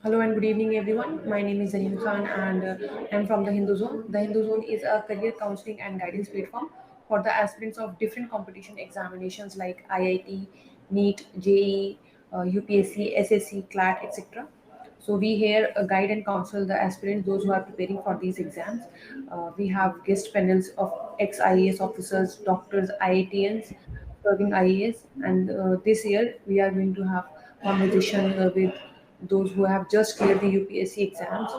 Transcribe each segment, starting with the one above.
Hello and good evening, everyone. My name is Zahin Khan, and I'm from the Hindu Zone. The Hindu Zone is a career counseling and guidance platform for the aspirants of different competition examinations like IIT, NEET, JEE, UPSC, SSC, CLAT, etc. So we here guide and counsel the aspirants, those who are preparing for these exams. We have guest panels of ex-IAS officers, doctors, IITians, serving IAS, and this year we are going to have conversation with those who have just cleared the UPSC exams,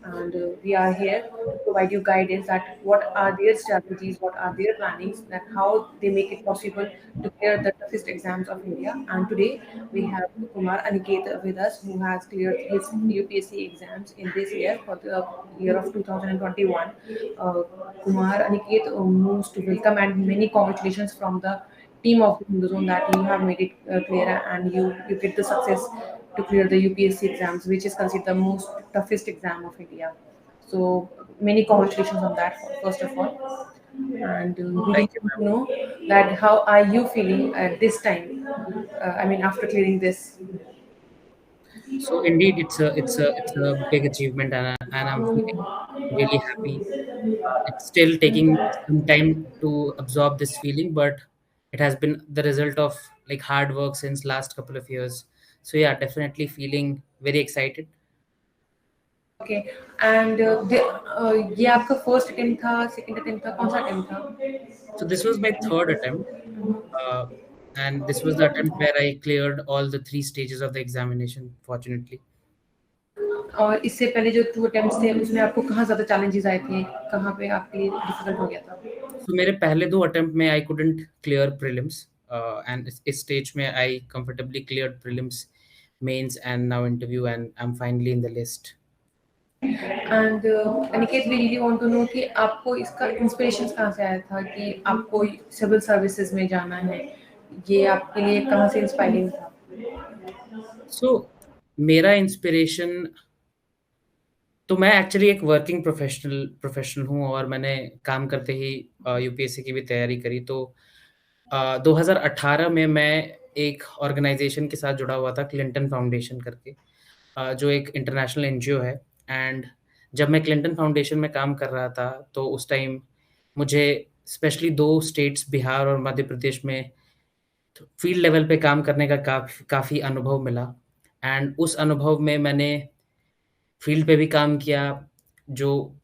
and we are here to provide you guidance that what are their strategies, what are their plannings, that how they make it possible to clear the toughest exams of India. And today we have Kumar Aniket with us, who has cleared his UPSC exams in this year for the year of 2021. Uh, Kumar Aniket, most welcome and many congratulations from the team of the Hindu Zone that you have made it clear and you get the success to clear the UPSC exams, which is considered the most toughest exam of India. So many congratulations on that, first of all. And we Thank just you, want to ma'am. know that how are you feeling at this time? I mean, after clearing this. So indeed, it's a big achievement, and I'm feeling really happy. It's still taking some time to absorb this feeling, but it has been the result of like hard work since last couple of years. So yeah, definitely feeling very excited. Okay and ये आपका first attempt था, second attempt था, कौन सा attempt था? So this was my third attempt, uh, and this was the attempt where I cleared all the three stages of the examination. Fortunately. और इससे पहले जो 2 अटेम्प्ट्स थे उसमें आपको कहाँ ज़्यादा चैलेंजेस आए थे? कहाँ पे आपके लिए डिफिकल्ट हो गया था? So मेरे पहले दो अटेम्प्ट में I couldn't clear prelims and इस स्टेज में I comfortably cleared prelims mains and now interview and I am finally in the list. And Aniket, we really want to know कि आपको इसका इंस्पिरेशन कहाँ से आया था कि आपको सिविल सर्विसेज में जाना है? ये आपके लिए कहाँ से इंस्पायरिंग था? सो मेरा इंस्पिरेशन, तो मैं एक्चुअली एक वर्किंग प्रोफेशनल हूँ और मैंने काम करते ही यूपीएससी की भी तैयारी करी. तो 2018 में मैं एक ऑर्गेनाइजेशन के साथ जुड़ा हुआ था, क्लिंटन फाउंडेशन करके, जो एक इंटरनेशनल एनजीओ है. एंड जब मैं क्लिंटन फाउंडेशन में काम कर रहा था तो उस टाइम मुझे स्पेशली दो स्टेट्स बिहार और मध्य प्रदेश में फील्ड लेवल पे काम करने का काफ़ी अनुभव मिला. एंड उस अनुभव में मैंने फील्ड पे भी काम किया, जो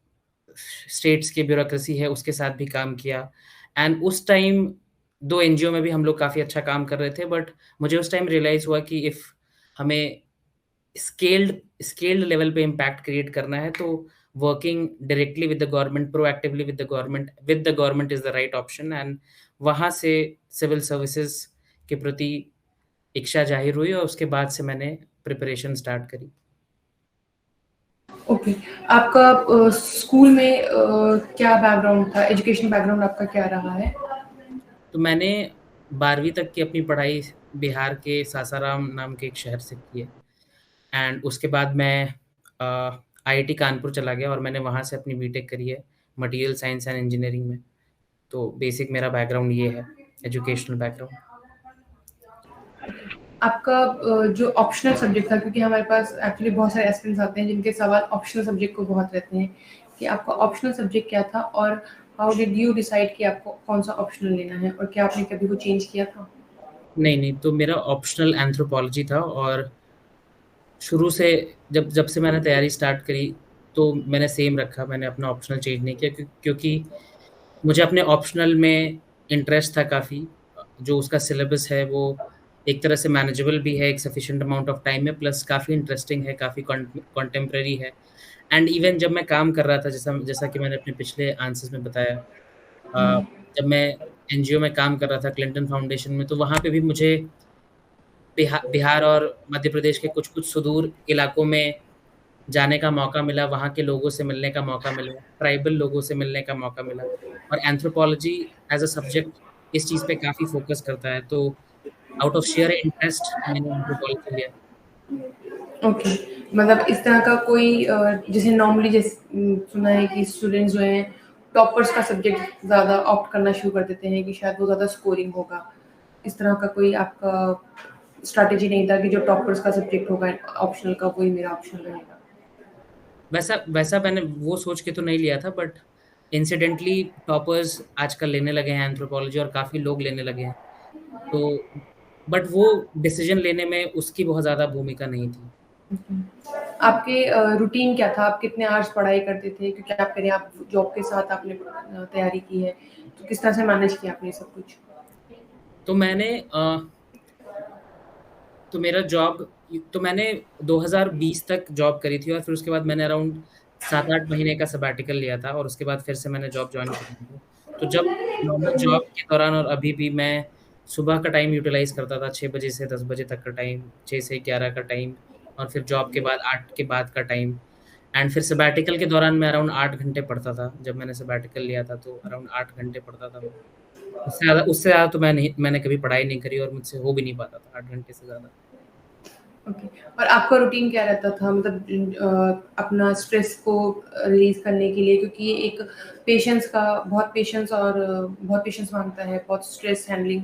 स्टेट्स की ब्यूरोक्रेसी है उसके साथ भी काम किया. एंड उस टाइम 2 एनजीओ में भी हम लोग काफ़ी अच्छा काम कर रहे थे, बट मुझे उस टाइम रियलाइज़ हुआ कि इफ़ हमें स्केल्ड लेवल पे इम्पैक्ट क्रिएट करना है, तो working directly with the government, proactively with the government is the right option. And वहाँ से सिविल सर्विसेज़ के प्रति इच्छा ज़ाहिर हुई और उसके बाद से मैंने प्रिपरेशन स्टार्ट करी. ओके, आपका स्कूल में क्या बैकग्राउंड था? एजुकेशन बैकग्राउंड आपका क्या रहा है? तो मैंने 12वीं तक की अपनी पढ़ाई बिहार के सासाराम नाम के एक शहर से की है. एंड उसके बाद मैं आईआईटी कानपुर चला गया और मैंने वहाँ से अपनी बीटेक करी है मटेरियल साइंस एंड इंजीनियरिंग में. तो बेसिक मेरा बैकग्राउंड ये है, एजुकेशनल बैकग्राउंड. आपका जो ऑप्शनल सब्जेक्ट था, क्योंकि हमारे पास एक्चुअली बहुत सारे एस्पिरेंट्स आते हैं जिनके सवाल ऑप्शनल सब्जेक्ट को बहुत रहते हैं, कि आपका ऑप्शनल सब्जेक्ट क्या था और हाउ डिड यू डिसाइड कि आपको कौन सा ऑप्शनल लेना है और क्या आपने कभी वो चेंज किया था? नहीं, तो मेरा ऑप्शनल एंथ्रोपोलॉजी था और शुरू से जब जब से मैंने तैयारी स्टार्ट करी तो मैंने सेम रखा, मैंने अपना ऑप्शनल चेंज नहीं किया, क्योंकि मुझे अपने ऑप्शनल में इंटरेस्ट था काफ़ी. जो उसका सिलेबस है वो एक तरह से मैनेजेबल भी है एक सफिशिएंट अमाउंट ऑफ टाइम में, प्लस काफ़ी इंटरेस्टिंग है, काफ़ी कॉन्टेम्प्रेरी है. एंड इवन जब मैं काम कर रहा था, जैसा जैसा कि मैंने अपने पिछले आंसर्स में बताया, जब मैं एनजीओ में काम कर रहा था क्लिंटन फाउंडेशन में, तो वहाँ पे भी मुझे बिहार और मध्य प्रदेश के कुछ-कुछ सुदूर इलाकों में जाने का मौका मिला, वहाँ के लोगों से मिलने का मौका मिला, ट्राइबल लोगों से मिलने का मौका मिला. और एंथ्रोपोलॉजी एज़ अ सब्जेक्ट इस चीज़ पे काफ़ी फ़ोकस करता है, तो आउट ऑफ शेयर इंटरेस्ट मैंने एंथ्रोपोलॉजी लिया. ओके, मतलब इस तरह का कोई जैसे नॉर्मली सुना है कि स्टूडेंट्स जो हैं टॉपर्स का सब्जेक्ट ज़्यादा ऑप्ट करना शुरू कर देते हैं कि शायद वो ज़्यादा स्कोरिंग होगा। इस तरह का कोई आपका स्ट्रैटेजी नहीं था कि जो टॉपर्स का सब्जेक्ट होगा ऑप्शनल का वही मेरा ऑप्शनल रहेगा? वैसा वैसा मैंने वो सोच के तो नहीं लिया था, बट इंसिडेंटली टॉपर्स आजकल लेने लगे हैं एंथ्रोपोलॉजी, और काफ़ी लोग लेने लगे हैं। तो बट वो डिसीजन लेने में उसकी बहुत ज़्यादा भूमिका नहीं थी। आपके रूटीन क्या था? आप कितने आवर्स पढ़ाई करते थे? क्योंकि आप कह रहे हैं आप जॉब के साथ आपने तैयारी की है, तो किस तरह से मैनेज किया आपने सब कुछ? तो मैंने 2020 तक जॉब करी थी, और फिर उसके बाद मैंने अराउंड 7-8 महीने का सबैटिकल लिया था, और उसके बाद फिर से मैंने जॉब जॉइन करी थी। तो जब नॉर्मल जॉब के दौरान और अभी भी मैं सुबह का टाइम यूटिलाइज़ करता था, 6 बजे से 10 बजे तक का टाइम, 6 से 11 का टाइम, और फिर जॉब के बाद 8 के बाद का टाइम, एंड फिर सबैटिकल के दौरान मैं अराउंड 8 घंटे पढ़ता था। जब मैंने सबैटिकल लिया था तो अराउंड 8 घंटे पढ़ता था मैं। उससे ज़्यादा तो मैंने कभी पढ़ाई नहीं करी, और मुझसे हो भी नहीं पाता था 8 घंटे से ज़्यादा। ओके। और आपका रूटीन क्या रहता था, मतलब अपना स्ट्रेस को रिलीज करने के लिए? क्योंकि ये एक पेशेंस का बहुत पेशेंस और बहुत पेशेंस मांगता है, बहुत स्ट्रेस हैंडलिंग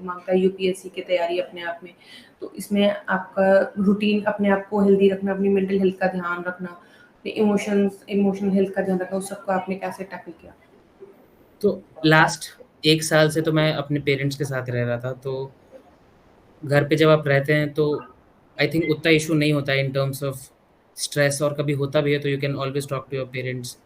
मांगता है यूपीएससी की तैयारी अपने आप में। तो इसमें आपका रूटीन, अपने आप को हेल्दी रखना, अपनी मेंटल हेल्थ का ध्यान रखना, अपने इमोशनल हेल्थ का ध्यान रखना, उस सबको आपने कैसे टैकल किया? तो लास्ट 1 साल से तो मैं अपने पेरेंट्स के साथ रह रहा था, तो घर पे जब आप रहते हैं तो आई थिंक उतना इश्यू नहीं होता है इन टर्म्स ऑफ स्ट्रेस, और कभी होता भी है तो you can always talk to your parents.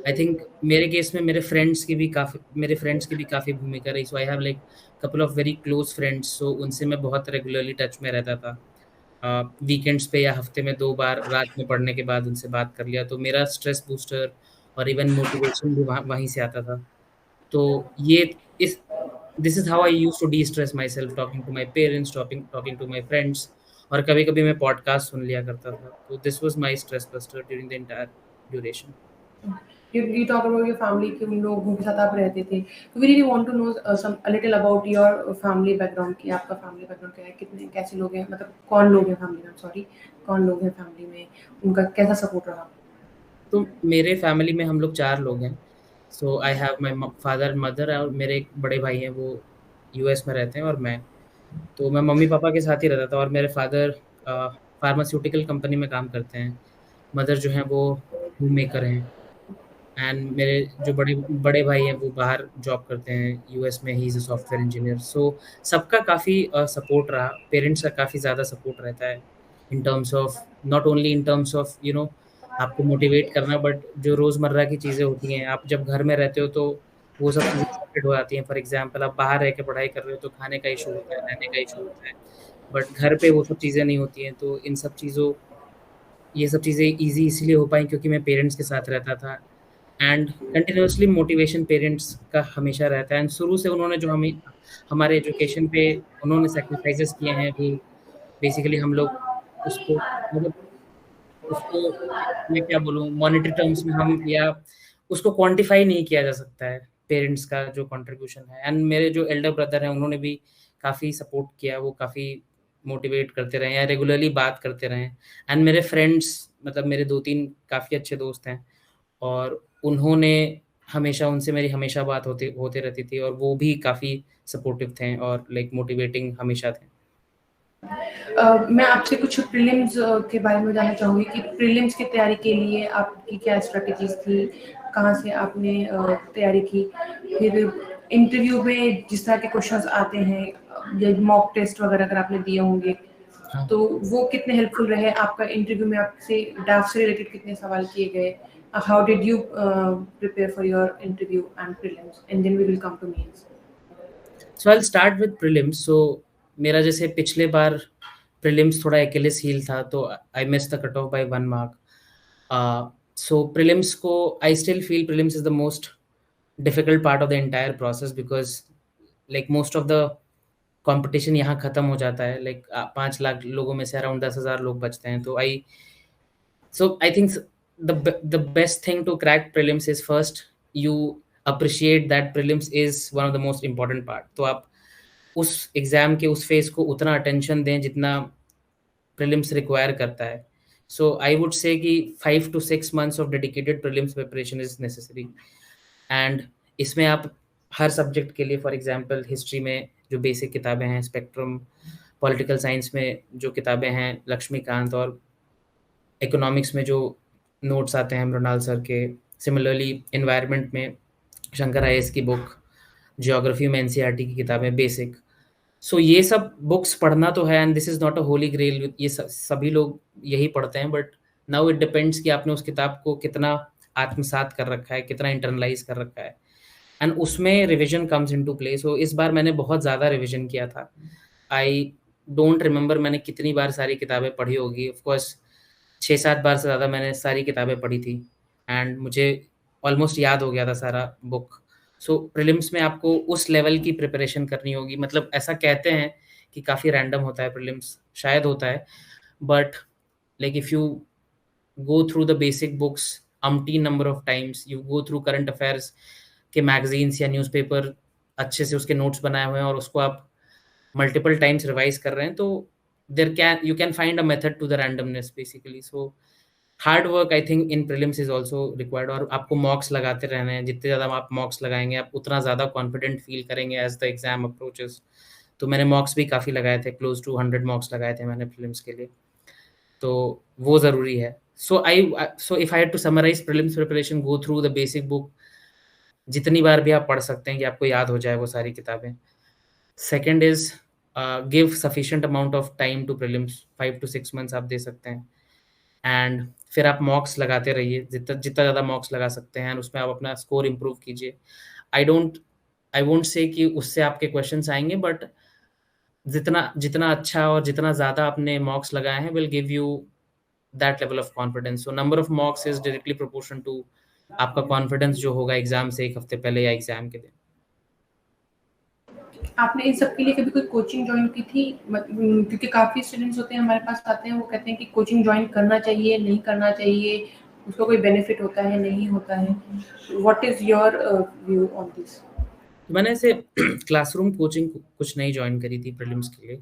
I think मेरे केस में मेरे फ्रेंड्स की भी काफ़ी भूमिका रही, so I have like couple of very close friends, so उनसे मैं बहुत रेगुलरली टच में रहता था। वीकेंड्स पे या हफ्ते में 2 बार रात में पढ़ने के बाद उनसे बात कर लिया, तो मेरा स्ट्रेस बूस्टर और इवन मोटिवेशन भी वहीं से आता था। तो ये इस this is how I used to de-stress myself, talking to my parents, talking to my friends, और कभी-कभी मैं पॉडकास्ट सुन लिया करता था। तो this was my stress buster during the entire duration. You talk about your family कि उन लोगों के साथ आप रहते थे। तो we really want to know a little about your family background कि आपका family background क्या है? कितने कैसे लोग हैं? मतलब कौन लोग हैं family में? सॉरी, कौन लोग हैं family में? उनका कैसा सपोर्ट रहा? तो मेरे फैमिली में हम लोग 4 लोग हैं। So I have my father, mother, और मेरे एक बड़े भाई हैं, वो यूएस में रहते हैं, और मैं। तो मैं मम्मी-पापा के साथ ही रहता था, और मेरे फादर फार्मास्यूटिकल कंपनी में काम करते हैं। मदर जो हैं वो होम मेकर हैं, एंड मेरे जो बड़े बड़े भाई हैं वो बाहर जॉब करते हैं, यूएस में, he is a software engineer. So सबका काफ़ी सपोर्ट रहा, पेरेंट्स का काफ़ी ज़्यादा सपोर्ट रहता है in terms of, not only in terms of आपको मोटिवेट करना, बट जो रोज़मर्रा की चीज़ें होती हैं, आप जब घर में रहते हो तो वो सब चीज़ें सॉर्टेड हो जाती हैं। फॉर एग्ज़ाम्पल, आप बाहर रह के पढ़ाई कर रहे हो तो खाने का इश्यू होता है, रहने का इश्यू होता है, बट घर पे वो सब चीज़ें नहीं होती हैं। तो ये सब चीज़ें ईज़ी इसीलिए हो पाई क्योंकि मैं पेरेंट्स के साथ रहता था, एंड कंटिन्यूअसली मोटिवेशन पेरेंट्स का हमेशा रहता है, एंड शुरू से उन्होंने जो हमें हमारे एजुकेशन पे उन्होंने सैक्रिफाइसेस किए हैं, वो बेसिकली हम लोग उसको मतलब उसको मैं क्या बोलूँ, मॉनेटरी टर्म्स में हम, या उसको क्वांटिफाई नहीं किया जा सकता है, पेरेंट्स का जो कंट्रीब्यूशन है। एंड मेरे जो एल्डर ब्रदर हैं उन्होंने भी काफ़ी सपोर्ट किया, वो काफ़ी मोटिवेट करते रहे या रेगुलरली बात करते रहे। एंड मेरे फ्रेंड्स, मतलब मेरे 2-3 काफ़ी अच्छे दोस्त हैं, और उन्होंने हमेशा उनसे मेरी हमेशा बात होती होते रहती थी, और वो भी काफ़ी सपोर्टिव थे और लाइक मोटिवेटिंग हमेशा थे। मैं आपसे कुछ प्रीलिम्स के बारे में जानना चाहूँगी कि प्रीलिम्स की तैयारी के लिए आपकी क्या स्ट्रैटेजीज़ थी? कहाँ से आपने तैयारी की? फिर इंटरव्यू में जिस तरह के क्वेश्चंस आते हैं, या मॉक टेस्ट वगैरह अगर आपने दिए होंगे, हाँ। तो वो कितने हेल्पफुल रहे? आपका इंटरव्यू में आपसे डाक से रिलेटेड कितने सवाल किए गए? How did you prepare for your interview and prelims? And then we will come to mains. So I will start with prelims. So मेरा जैसे पिछले बार प्रीलिम्स थोड़ा एक्लेस हील था, तो I missed the cut off by 1 mark. So prelims को, I still feel prelims is the most difficult part of the entire process, because like most of the competition यहाँ खत्म हो जाता है। लाइक 5 लाख लोगों में से अराउंड 10,000 लोग बचते हैं। तो I think the best thing to crack prelims is first you appreciate that prelims is one of the most important part। तो आप उस एग्ज़ाम के उस फ़ेज़ को उतना अटेंशन दें जितना प्रीलिम्स रिक्वायर करता है। सो आई वुड से कि 5 to 6 months of dedicated prelims preparation is necessary, and इसमें आप हर सब्जेक्ट के लिए, फॉर एग्ज़ाम्पल हिस्ट्री में जो बेसिक किताबें हैं, स्पेक्ट्रम, पॉलिटिकल साइंस में जो किताबें हैं लक्ष्मीकांत, और इकोनॉमिक्स में जो नोट्स आते हैं मृणाल सर के, सिमिलरली एनवायरनमेंट में शंकर आईएएस की बुक, ज्योग्राफी में एनसीईआरटी की किताबें बेसिक। सो ये सब बुक्स पढ़ना तो है, and this is not a holy grail, ये सभी लोग यही पढ़ते हैं, बट नाउ इट डिपेंड्स कि आपने उस किताब को कितना आत्मसात कर रखा है, कितना इंटरनलाइज कर रखा है, एंड उसमें रिविजन कम्स इनटू प्ले। सो इस बार मैंने बहुत ज़्यादा रिविजन किया था। आई डोंट रिमेंबर मैंने कितनी बार सारी किताबें पढ़ी होगी, ऑफ कोर्स 6-7 बार से ज़्यादा मैंने सारी किताबें पढ़ी थी, एंड मुझे ऑलमोस्ट याद हो गया था सारा बुक। सो प्रीलिम्स में आपको उस लेवल की प्रिपरेशन करनी होगी, मतलब ऐसा कहते हैं कि काफ़ी रैंडम होता है प्रीलिम्स, शायद होता है, but like if you go through the basic books umpteen number of times, you go through current affairs के मैगजीन्स या न्यूज़पेपर, अच्छे से उसके नोट्स बनाए हुए हैं और उसको आप मल्टीपल टाइम्स रिवाइज कर रहे हैं, तो you can find a method to the randomness basically. So hard work I think in prelims is also required, और आपको मॉक्स लगाते रहने हैं, जितने ज़्यादा आप मॉक्स लगाएंगे आप उतना ज़्यादा कॉन्फिडेंट फील करेंगे एज द एग्जाम अप्रोचेस। तो मैंने मॉक्स भी काफ़ी लगाए थे, क्लोज टू 100 मॉक्स लगाए थे मैंने प्रीलिम्स के लिए, तो वो ज़रूरी है। So if I had to summarise prelims preparation, go through the basic book, जितनी बार भी आप पढ़ सकते हैं कि आपको याद हो जाए वो सारी किताबें। Second is give sufficient amount of time to prelims, 5 to 6 months आप दे सकते हैं, एंड फिर आप मॉक्स लगाते रहिए, जितना जितना ज़्यादा मॉक्स लगा सकते हैं उसमें आप अपना स्कोर इम्प्रूव कीजिए। I don't I won't say कि उससे आपके क्वेश्चंस आएंगे, बट जितना जितना अच्छा और जितना ज़्यादा आपने मॉक्स लगाए हैं will give you that level of confidence. So number of mocks is directly proportion to आपका कॉन्फिडेंस जो होगा एग्जाम से एक हफ्ते पहले या एग्जाम के दिन। आपने इन सब के लिए कभी कोई कोचिंग ज्वाइन की थी? क्योंकि काफ़ी स्टूडेंट्स होते हैं हमारे पास आते हैं, वो कहते हैं कि कोचिंग ज्वाइन करना चाहिए, नहीं करना चाहिए, उसका कोई बेनिफिट होता है, नहीं होता है। What is your view on this? तो मैंने ऐसे क्लासरूम कोचिंग कुछ नहीं ज्वाइन करी थी प्रीलिम्स के लिए।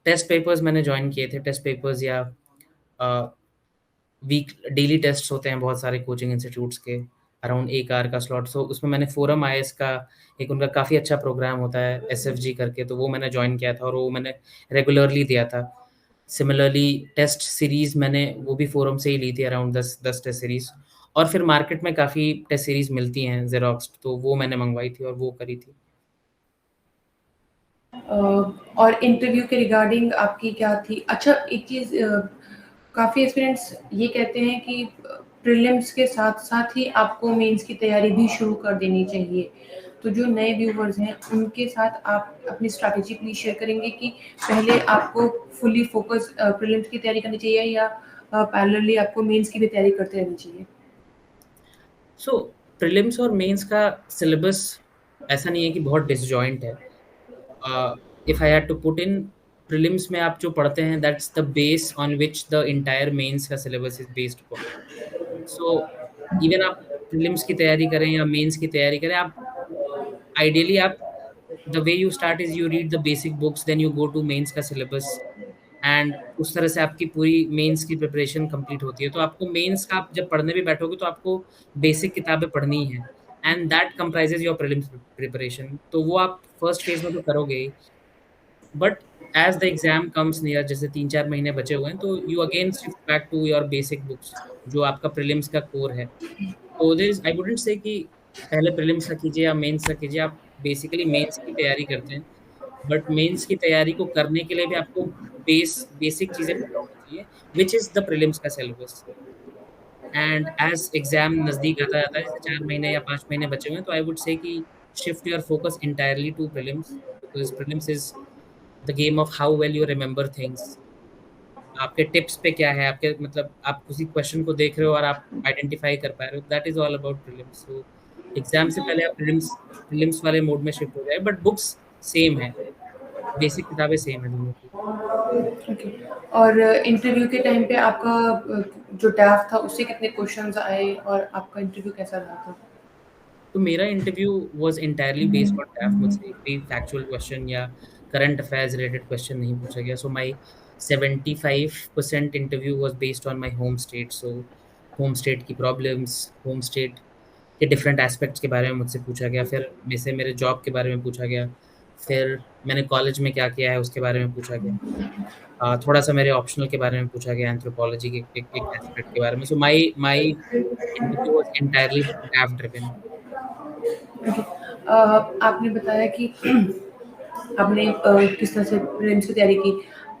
टेस्ट पेपर्स मैंने ज्वाइन किए थे, टेस्ट पेपर्स या वीक डेली टेस्ट होते हैं बहुत सारे कोचिंग इंस्टीट्यूट्स के, अराउंड 1 आवर का स्लॉट। सो उसमें मैंने फोरम आईएएस का एक उनका काफ़ी अच्छा प्रोग्राम होता है एसएफजी करके, तो वो मैंने ज्वाइन किया था और वो मैंने रेगुलरली दिया था। सिमिलरली टेस्ट सीरीज मैंने वो भी फोरम से ही ली थी, अराउंड 10 टेस्ट सीरीज, और फिर मार्केट में काफ़ी टेस्ट सीरीज मिलती हैं जेरोक्स, तो वो मैंने मंगवाई थी और वो करी थी। और इंटरव्यू के रिगार्डिंग आपकी क्या थी? अच्छा, एक चीज़, काफ़ी एस्पिरेंट्स ये कहते हैं कि प्रीलिम्स के साथ-साथ ही आपको मेंस की तैयारी भी शुरू कर देनी चाहिए। तो जो नए व्यूअर्स हैं, उनके साथ आप अपनी स्ट्रैटेजी प्लीज़ शेयर करेंगे कि पहले आपको फुली फोकस प्रीलिम्स की तैयारी करनी चाहिए या पैरेलली आपको मेंस की भी तैयारी करते रहनी चाहिए? सो प्रीलिम्स और मेंस का सिलेबस ऐसा नहीं है कि बहुत डिसजॉइंट है। If I had to put in, prelims में आप जो पढ़ते हैं that's the base on which the entire mains का syllabus is based upon. So even आप प्रीलिम्स की तैयारी करें या मेंस की तैयारी करें, आप आइडियली आप the way you start is you read the basic books, then you go to mains का सिलेबस, एंड उस तरह से आपकी पूरी मेंस की प्रिपरेशन कंप्लीट होती है। तो आपको मेंस का आप जब पढ़ने भी बैठोगे तो आपको बेसिक किताबें पढ़नी ही हैं, and that comprises your prelims preparation. तो वो आप फर्स्ट फेज में तो करोगे ही, but as the exam comes near, जैसे 3-4 महीने बचे हुए हैं, तो you again shift back to your basic books जो आपका प्रीलिम्स का कोर है। तो there is, I wouldn't say कि पहले प्रीलिम्स का कीजिए या मेंस का कीजिए, आप बेसिकली मेंस की तैयारी करते हैं, बट मेंस की तैयारी को करने के लिए भी आपको बेसिक चीज़ें पता होनी चाहिए, व्हिच इज़ द प्रीलिम्स का सिलेबस। एंड एज एग्जाम नज़दीक आता जाता है, जैसे 4 महीने या 5 महीने बचे हुए हैं, तो आई वुड से कि shift your focus entirely to prelims, because prelims is the game of how well you remember things. आपके टिप्स पे क्या है, आपके मतलब आप किसी क्वेश्चन को देख रहे हो और आप आइडेंटिफाई कर पा रहे हो, that is all about prelims. So exam से पहले आप प्रीलिम्स प्रीलिम्स वाले मोड में शिफ्ट हो जाए, बट बुक्स सेम है, बेसिक किताबें सेम है दोनों की। ओके। और इंटरव्यू के टाइम पे आपका जो ड्राफ्ट था उससे कितने क्वेश्चंस आए और आपका इंटरव्यू कैसा रहा था? तो मेरा interview was entirely based on draft, मुझसे कोई फैक्चुअल क्वेश्चन या करंट अफेयर्स रिलेटेड क्वेश्चन नहीं पूछा गया। So my 75% interview was based on my home state. So home state की प्रॉब्लम्स, होम स्टेट के डिफरेंट एस्पेक्ट्स के बारे में मुझसे पूछा गया, फिर मेरे जॉब के बारे में पूछा गया, फिर मैंने कॉलेज में क्या किया है उसके बारे में पूछा गया। थोड़ा-सा मेरे ऑप्शनल के बारे में पूछा गया, एंथ्रोपोलॉजी के एक एस्पेक्ट के बारे में। So my my interview was entirely graph driven. Okay. आपने बताया कि आपने किस तरह से प्रीलिम्स की तैयारी की।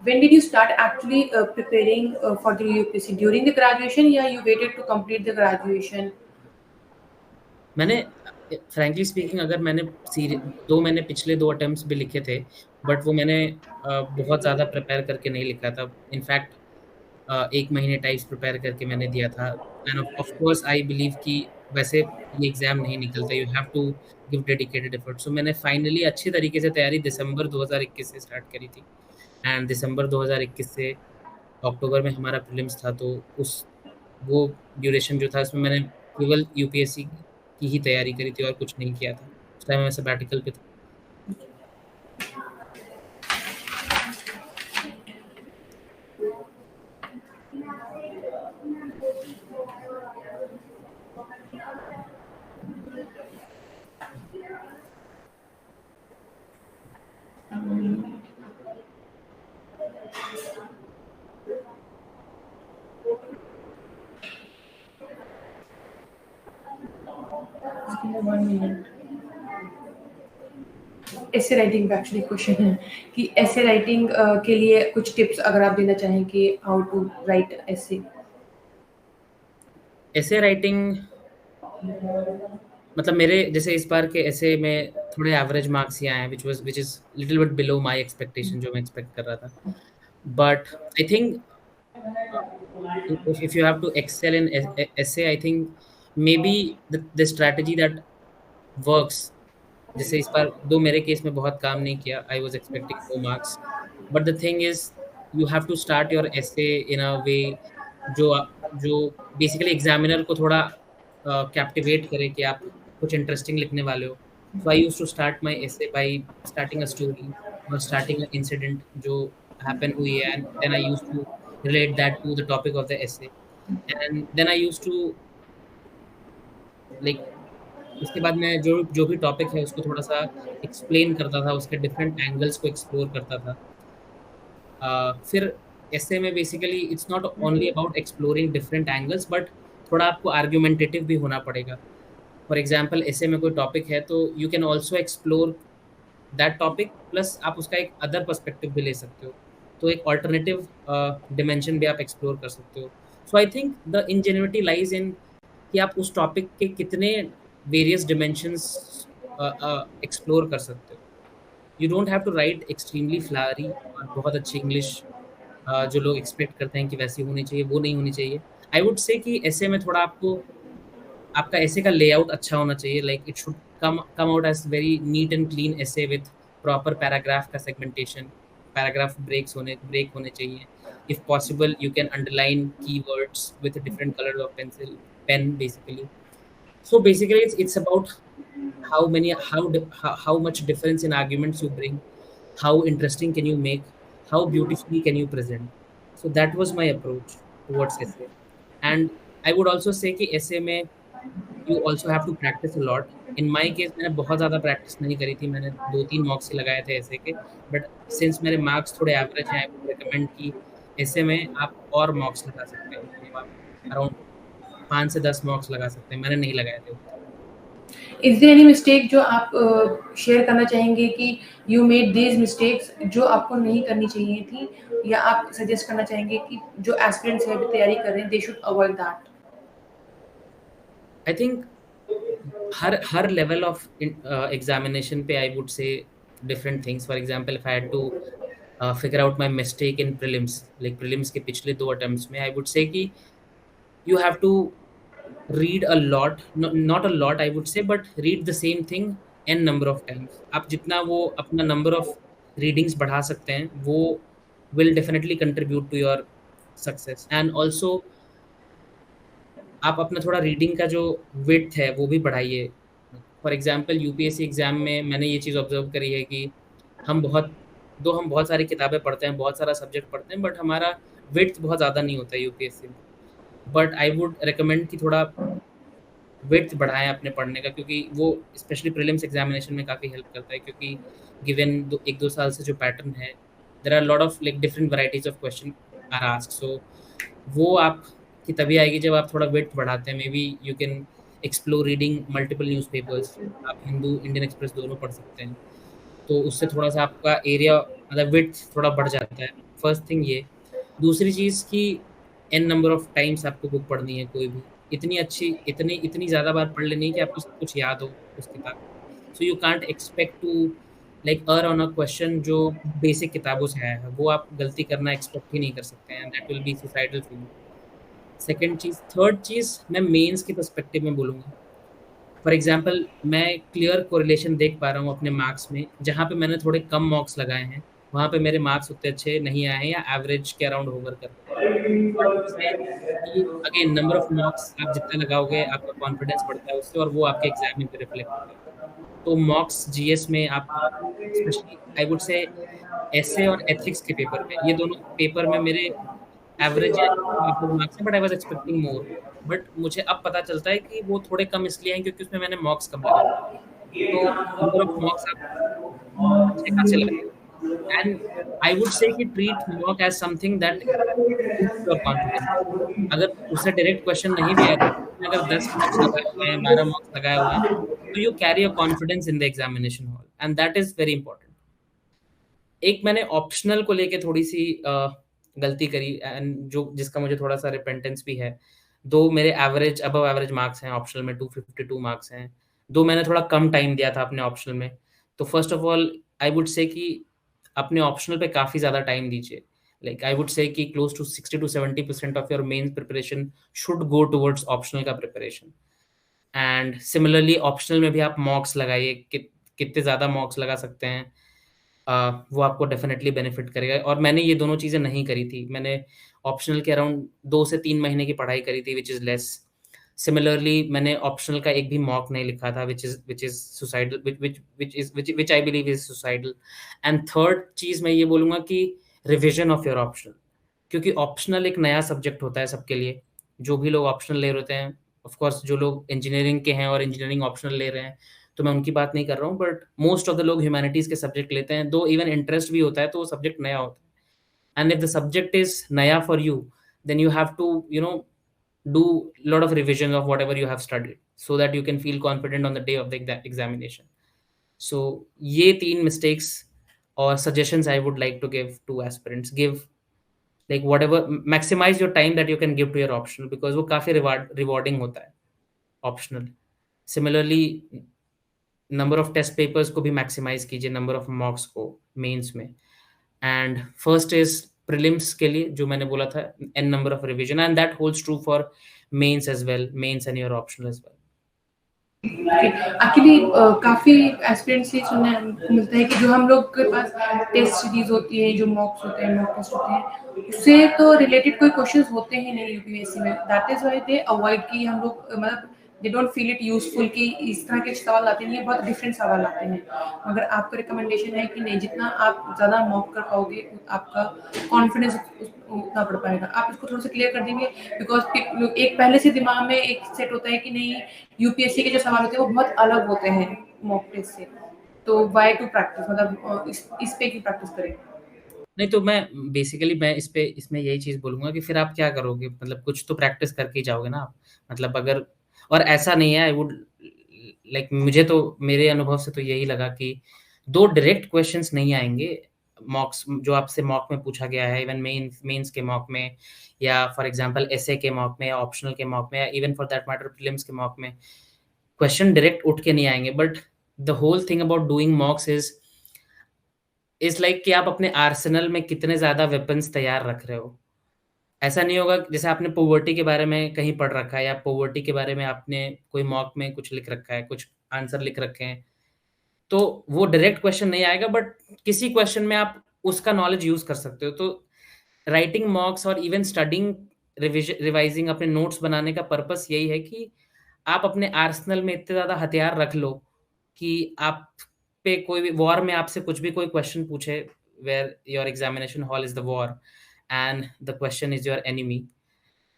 When did you start actually preparing for the UPSC? During the graduation या you waited to complete the graduation? मैंने फ्रैंकली स्पीकिंग अगर मैंने सीरि 2 मैंने पिछले 2 अटेम्प्ट्स भी लिखे थे, बट वो मैंने बहुत ज़्यादा प्रिपेयर करके नहीं लिखा था। इनफैक्ट 1 महीने टाइप्स प्रिपेयर करके मैंने दिया था। And of course I believe कि वैसे ये एग्ज़ाम नहीं निकलता, you have to give dedicated effort. So मैंने फाइनली अच्छी तरीके से तैयारी दिसंबर 2021 से स्टार्ट करी थी, एंड दिसंबर 2021 से अक्टूबर में हमारा प्रीलिम्स था, तो उस वो ड्यूरेशन जो था उसमें मैंने केवल यूपीएससी की ही तैयारी करी थी और कुछ नहीं किया था। उस टाइम मैं सबैटिकल पे था। Just give me 1 minute. ऐसे राइटिंग का एक्चुअली क्वेश्चन है कि ऐसे राइटिंग के लिए कुछ टिप्स अगर आप देना चाहें कि हाउ टू राइट ऐसे। ऐसे राइटिंग मतलब मेरे जैसे इस बार के ऐसे में थोड़े एवरेज मार्क्स ही आए हैं, which is little bit below my expectation जो मैं एक्सपेक्ट कर रहा था। But I think if you have to excel in essay, I think maybe the strategy that works, जैसे इस बार दो मेरे केस में बहुत काम नहीं किया, I was expecting 2 marks, but the thing is you have to start your essay in a way जो जो बेसिकली एग्जामिनर को थोड़ा कैप्टिवेट करे कि आप कुछ इंटरेस्टिंग लिखने वाले हो। So I used to start my essay by starting a story और स्टार्टिंग अ इंसिडेंट जो हैपन हुई है, and then I used to relate that to the topic of the essay, and then I used to like उसके बाद मैं जो जो भी टॉपिक है उसको थोड़ा-सा एक्सप्लेन करता था, उसके डिफरेंट एंगल्स को एक्सप्लोर करता था। फिर एसे में basically it's not only about exploring different angles, but थोड़ा आपको आर्गुमेंटेटिव भी होना पड़ेगा। फॉर एग्जांपल एसे में कोई टॉपिक है तो you can also explore that topic, plus आप उसका एक अदर पर्सपेक्टिव भी ले सकते हो। तो एक अल्टरनेटिव डिमेंशन भी आप एक्सप्लोर कर सकते हो। So I think the इंजेन्युइटी lies इन कि आप उस टॉपिक के कितने वेरियस डिमेंशंस एक्सप्लोर कर सकते हो। You don't have to write extremely flowery और बहुत अच्छी इंग्लिश जो लोग एक्सपेक्ट करते हैं कि वैसी होनी चाहिए, वो नहीं होनी चाहिए। आई वुड से कि ऐसे में थोड़ा आपको आपका एसे का लेआउट अच्छा होना चाहिए, like it should come out as very neat and clean essay with proper paragraph का सेगमेंटेशन, पैराग्राफ ब्रेक होने चाहिए। If possible you can underline keywords with different colours of pen basically. So basically, it's about how many how much difference in arguments you bring, how interesting can you make, how beautifully can you present. So that was my approach towards essay. And I would also say कि essay में you also have to practice a lot. In my case मैंने बहुत ज़्यादा practice नहीं करी थी, मैंने 2-3 मॉक्स ही लगाए थे essay के, बट सिंस मेरे मार्क्स थोड़े एवरेज हैं, आई वुड रिकमेंड कि essay में आप और मॉक्स लगा सकते हैं, मतलब आप अराउंड 5 से 10 मॉक्स लगा सकते हैं, मैंने नहीं लगाए थे उतने। इज देयर एनी मिस्टेक जो आप शेयर करना चाहेंगे कि यू मेड दीज मिस्टेक्स जो आपको नहीं करनी चाहिए थी, या आप सजेस्ट करना चाहेंगे कि जो एस्पिरेंट्स है अभी तैयारी कर रहे हैं they should avoid that? I think हर लेवल ऑफ एग्जामिनेशन पे I would say different things. For example if I had to figure out my mistake in prelims, like prelims के पिछले 2 अटेम्प्ट्स में, आई वुड से कि you have to read a lot, not a lot I would say, but read the same thing n number of times. आप जितना वो अपना number of readings बढ़ा सकते हैं, वो will definitely contribute to your success. And also आप अपना थोड़ा रीडिंग का जो विड्थ है वो भी बढ़ाइए। फॉर एग्जांपल यूपीएससी एग्ज़ाम में मैंने ये चीज़ ऑब्ज़र्व करी है कि हम बहुत सारी किताबें पढ़ते हैं, बहुत सारा सब्जेक्ट पढ़ते हैं, बट हमारा विड्थ बहुत ज़्यादा नहीं होता है यूपीएससी में। बट आई वुड रिकमेंड कि थोड़ा विड्थ बढ़ाएँ अपने पढ़ने का, क्योंकि वो स्पेशली प्रीलिम्स एग्ज़ामिनेशन में काफ़ी हेल्प करता है, क्योंकि गिवन 1-2 साल से जो पैटर्न है, there are lot of like different varieties of question are asked, so वो आपकी तभी आएगी जब आप थोड़ा विड्थ बढ़ाते हैं। May be you can explore reading multiple newspapers, आप हिंदू, इंडियन एक्सप्रेस दोनों पढ़ सकते हैं। तो उससे थोड़ा-सा आपका एरिया मतलब विड्थ थोड़ा बढ़ जाता है। फर्स्ट थिंग ये। दूसरी चीज़ कि एन नंबर ऑफ टाइम्स आपको बुक पढ़नी है कोई भी। इतनी अच्छी इतनी इतनी ज़्यादा बार पढ़ लेनी है कि आपको सब कुछ याद हो उस किताब में। So you can't expect to like err on a question जो बेसिक किताबों से आया है। वो आप गलती करना एक्सपेक्ट ही नहीं कर सकते हैं, and that will be suicidal for you. Second चीज़, थर्ड चीज़ मैं मेंस के पर्सपेक्टिव में बोलूँगा। फॉर एग्ज़ाम्पल मैं क्लियर कोरिलेशन देख पा रहा हूँ अपने मार्क्स में, जहाँ पे मैंने थोड़े कम मार्क्स लगाए हैं, वहाँ पे मेरे मार्क्स उतने अच्छे नहीं आए हैं या एवरेज के अराउंड होवर कर रहे हैं। थर्ड चीज़ है कि अगेन नंबर ऑफ मार्क्स आप जितना लगाओगे, आपका कॉन्फिडेंस बढ़ता है उससे, और वो आपके एग्ज़ाम में भी रिफ्लेक्ट होता है। तो मॉक्स जीएस में आप स्पेशली आई वुड से एसे और एथिक्स के पेपर में, ये दोनों पेपर में मेरे एवरेज या एवरेज मार्क्स हैं, but I was expecting more. But मुझे अब पता चलता है कि वो थोड़े कम इसलिए हैं क्योंकि उसमें मैंने मार्क्स कम लगाए। तो नंबर ऑफ मार्क्स आप अच्छे खासे लगाइए, एंड आई वुड से कि treat mock as something that boost your confidence. अगर उससे डायरेक्ट क्वेश्चन नहीं भी आए, तो उसमें अगर 10 मार्क्स लगाए हुए हैं, 12 मार्क्स लगाए हुए हैं, तो you carry a confidence in the examination hall, and that is very important. एक मैंने ऑप्शनल को लेके थोड़ी-सी गलती करी, एंड जो जिसका मुझे थोड़ा-सा रिपेंटेंस भी है। 2 मेरे एवरेज अबव एवरेज मार्क्स हैं ऑप्शनल में, 252 मार्क्स हैं। 2 मैंने थोड़ा कम टाइम दिया था अपने ऑप्शनल में। तो first of all I would say कि अपने ऑप्शनल पे काफ़ी ज़्यादा टाइम दीजिए। लाइक आई वुड से कि close to 60 to 70% of your main preparation should go towards optional का प्रिपरेशन। एंड सिमिलरली ऑप्शनल में भी आप मॉक्स लगाइए, कितने ज़्यादा मॉक्स लगा सकते हैं, वो आपको डेफ़िनेटली बेनिफिट करेगा। और मैंने ये दोनों चीज़ें नहीं करी थी। मैंने ऑप्शनल के अराउंड 2 से 3 महीने की पढ़ाई करी थी, व्हिच इज़ लेस। सिमिलरली मैंने ऑप्शनल का एक भी मॉक नहीं लिखा था, which is suicidal, which I believe is suicidal. And third चीज़ मैं ये बोलूँगा कि रिविज़न ऑफ योर ऑप्शनल, क्योंकि ऑप्शनल एक नया सब्जेक्ट होता है सबके लिए। जो भी लोग ऑप्शनल ले रहे होते हैं, ऑफ कोर्स जो लोग इंजीनियरिंग के हैं और इंजीनियरिंग ऑप्शनल ले रहे हैं, तो मैं उनकी बात नहीं कर रहा हूँ, बट मोस्ट ऑफ द लोग ह्यूमैनिटीज़ के सब्जेक्ट लेते हैं, दो इवन इंटरेस्ट भी होता है, तो वो सब्जेक्ट नया होता है। And if the subject is नया for you, then you have to do lot of revision of whatever you have studied, so that you can feel confident on the day of the examination. So ये तीन mistakes or suggestions I would like to give to aspirants. Give like whatever, maximize your time that you can give to your optional, because वो काफ़ी rewarding होता है optional. Similarly, number of test papers को भी maximise कीजिए, number of मॉक्स को mains में। And first is prelims के लिए जो मैंने बोला था, an number of revision, and that holds true for mains as well, mains and your optional as well. Actually काफ़ी एस्पिरेंट्स से सुनने को मिलता है कि जो हम लोग के पास टेस्ट सीरीज होती है, जो मॉक्स होते हैं, मॉक टेस्ट होते हैं, उससे तो रिलेटेड कोई क्वेश्चंस होते ही नहीं यूपीएससी में। That is why they avoid कि हम लोग मतलब they don't feel it useful कि इस तरह के सवाल आते नहीं है, बहुत डिफरेंट सवाल आते हैं। मगर आपका रिकमेंडेशन है कि नहीं, जितना आप ज़्यादा मॉक कर पाओगे आपका कॉन्फिडेंस उतना बढ़ पाएगा। आप इसको थोड़ा सा क्लियर कर देंगे, बिकॉज एक पहले से दिमाग में एक सेट होता है कि नहीं, यूपीएससी के जो सवाल होते हैं वो बहुत अलग होते हैं मॉक टेस्ट से। तो वाई टू प्रैक्टिस, मतलब इस पे की प्रैक्टिस करें। नहीं, तो मैं बेसिकली मैं इसमें यही चीज़ बोलूँगा कि फिर आप क्या करोगे? मतलब कुछ तो प्रैक्टिस करके ही जाओगे ना आप। मतलब अगर, और ऐसा नहीं है, आई वुड लाइक, मुझे तो मेरे अनुभव से तो यही लगा कि 2 डायरेक्ट क्वेश्चन्स नहीं आएँगे मॉक्स, जो आपसे मॉक में पूछा गया है, इवन मेंस के मॉक में, या फॉर एग्ज़ाम्पल एसए के मॉक में, या ऑप्शनल के मॉक में, या even for that matter prelims के मॉक में। क्वेश्चन डायरेक्ट उठ के नहीं आएँगे, but the whole thing about doing mocks is like कि आप अपने आर्सेनल में कितने ज़्यादा वेपन्स तैयार रख रहे हो। ऐसा नहीं होगा कि जैसे आपने पॉवर्टी के बारे में कहीं पढ़ रखा है, या पॉवर्टी के बारे में आपने कोई मॉक में कुछ लिख रखा है, कुछ आंसर लिख रखे हैं, तो वो डायरेक्ट क्वेश्चन नहीं आएगा, बट किसी क्वेश्चन में आप उसका नॉलेज यूज़ कर सकते हो। तो राइटिंग मॉक्स और इवन स्टडिंग, रिवाइज़िंग, अपने नोट्स बनाने का पर्पस यही है कि आप अपने आर्सेनल में इतने ज़्यादा हथियार रख लो कि आप पे कोई भी वॉर में आपसे कुछ भी कोई क्वेश्चन पूछे, where your examination hall is the war and the question is your enemy,